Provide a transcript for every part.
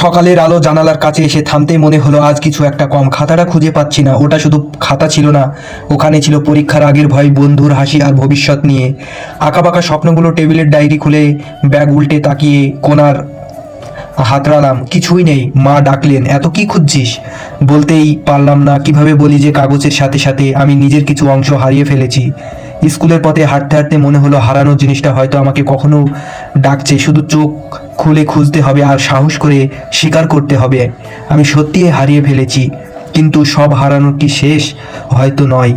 সকালের আলো জানালার কাছে এসে থামতেই মনে হলো আজ কিছু একটা কম। খাতাটা খুঁজে পাচ্ছি না। ওটা শুধু খাতা ছিল না, ওখানে ছিল পরীক্ষার আগের ভয়, বন্ধুর হাসি আর ভবিষ্যৎ নিয়ে আঁকাবাঁকা স্বপ্নগুলো। টেবিলের ডায়েরি খুলে ব্যাগ উল্টে তাকিয়ে কোনার হাতড়ালাম, কিছুই নেই। মা ডাকলেন, এত কি খুঁজছিস? বলতেই পারলাম না কিভাবে বলি যে কাগজের সাথে সাথে আমি নিজের কিছু অংশ হারিয়ে ফেলেছি। স্কুলের পথে হাঁটতে হাঁটতে মনে হলো হারানোর জিনিসটা হয়তো আমাকে কখনো ডাকছে। শুধু চোখ খুলে খুঁজতে হবে আর সাহস করে স্বীকার করতে হবে আমি সত্যিই হারিয়ে ফেলেছি। কিন্তু সব হারানোর কি শেষ? হয়তো নয়।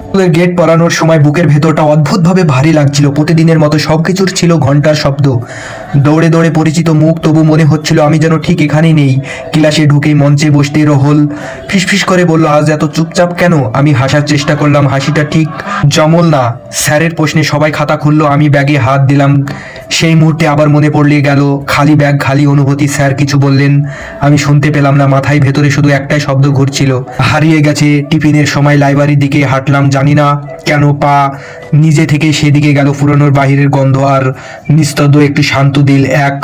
স্কুলের গেট পড়ানোর সময় বুকের ভেতরটা অদ্ভুতভাবে ভারী লাগছিল। প্রতিদিনের মতো সবকিছুর ছিল ঘন্টার শব্দ, দৌড়ে দৌড়ে পরিচিত মুখ। তবু মনে হচ্ছিল আমি যেন ঠিক এখানেই নেই। ক্লাসে ঢুকেই মঞ্চে বসতে রোহল ফিসফিস করে বলল, আজ এত চুপচাপ কেন? আমি হাসার চেষ্টা করলাম, হাসিটা ঠিক জমল না। স্যারের প্রশ্নে সবাই খাতা খুললো, আমি ব্যাগে হাত দিলাম। সেই মুহূর্তে আবার মনে পড়লে গেল, খালি ব্যাগ, খালি অনুভূতি। স্যার কিছু বললেন, আমি শুনতে পেলাম না। মাথায় ভেতরে শুধু একটাই শব্দ ঘুরছিল, হারিয়ে গেছে। টিফিনের সময় লাইব্রেরির দিকে হাঁটলাম, জানি না কেন পা নিজে থেকে সেদিকে গেল। পুরনোর বাহিরের গন্ধ আর নিস্তব্ধ একটি শান্ত দিল। এক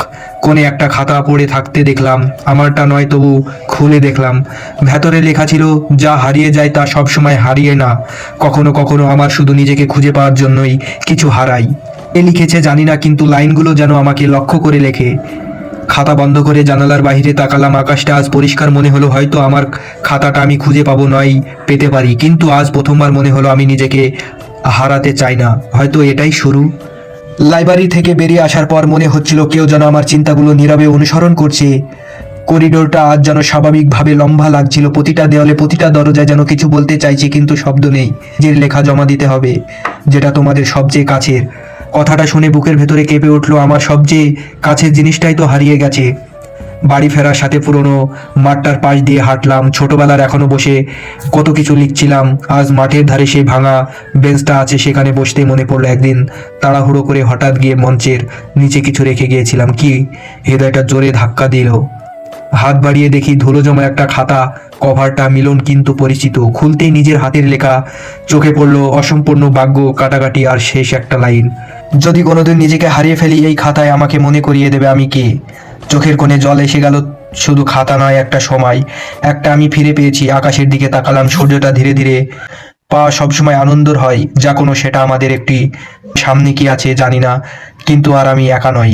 কোণে একটা খাতা পড়ে থাকতে দেখলাম, আমারটা নয়, তবু খুলে দেখলাম। ভেতরে লেখা ছিল, যা হারিয়ে যায় তা সবসময় হারিয়ে না। কখনো কখনো আমার শুধু নিজেকে খুঁজে পাওয়ার জন্যই কিছু হারাই। এ লিখেছে জানি না, কিন্তু লাইনগুলো যেন আমাকে লক্ষ্য করে লেখে। খাতা বন্ধ করে জানালার বাইরে তাকালাম। আকাশটা আজ পরিষ্কার মনে হলো। হয়তো আমার খাতাটা আমি খুঁজে পাবো, নয় পেতে পারি। কিন্তু আজ প্রথমবার মনে হলো আমি নিজেকে হারাতে চাই না। হয়তো এটাই শুরু। লাইব্রেরি থেকে বেরিয়ে আসার পর মনে হচ্ছিল কেউ যেন আমার চিন্তাগুলো নীরবে অনুসরণ করছে। করিডোরটা আজ যেন স্বাভাবিকভাবে লম্বা লাগছিল। প্রতিটা দেওয়ালে, প্রতিটা দরজায় যেন কিছু বলতে চাইছে, কিন্তু শব্দ নেই। যে লেখা জমা দিতে হবে, যেটা তোমাদের সবচেয়ে কাছের। কথাটা শুনে বুকের ভেতরে কেঁপে উঠলো। আমার সবচেয়ে কাছের জিনিসটাই তো হারিয়ে গেছে। বাড়ি ফেরার সাথে পুরনো মাঠটার পাশ দিয়ে হাঁটলাম। ছোটবেলার এখনো বসে কত কিছু লিখছিলাম। আজ মাঠের ধারে সেই ভাঙা বেঞ্চটা আছে, সেখানে বসতে মনে পড়লো একদিন তাড়াহুড়ো করে হঠাৎ গিয়ে মঞ্চের নিচে কিছু রেখে গিয়েছিলাম। কি হৃদয়টা জোরে ধাক্কা দিল। হাত বাড়িয়ে দেখি ধুলো জমা একটা খাতা। কভারটা মিলন কিন্তু পরিচিত। খুলতেই নিজের হাতের লেখা চোখে পড়লো, অসম্পূর্ণ বাক্য, কাটাকাটি আর শেষ একটা লাইন, যদি কোনোদিন নিজেকে হারিয়ে ফেলি এই খাতায় আমাকে মনে করিয়ে দেবে আমি কে। চোখের কোণে জল এসে গেল। শুধু খাতা নয়, একটা সময়, একটা আমি ফিরে পেয়েছি। আকাশের দিকে তাকালাম। সূর্যটা ধীরে ধীরে পাওয়া সবসময় আনন্দের হয়, যা কোনো সেটা আমাদের একটি। সামনে কি আছে জানি না, কিন্তু আর আমি একা নই।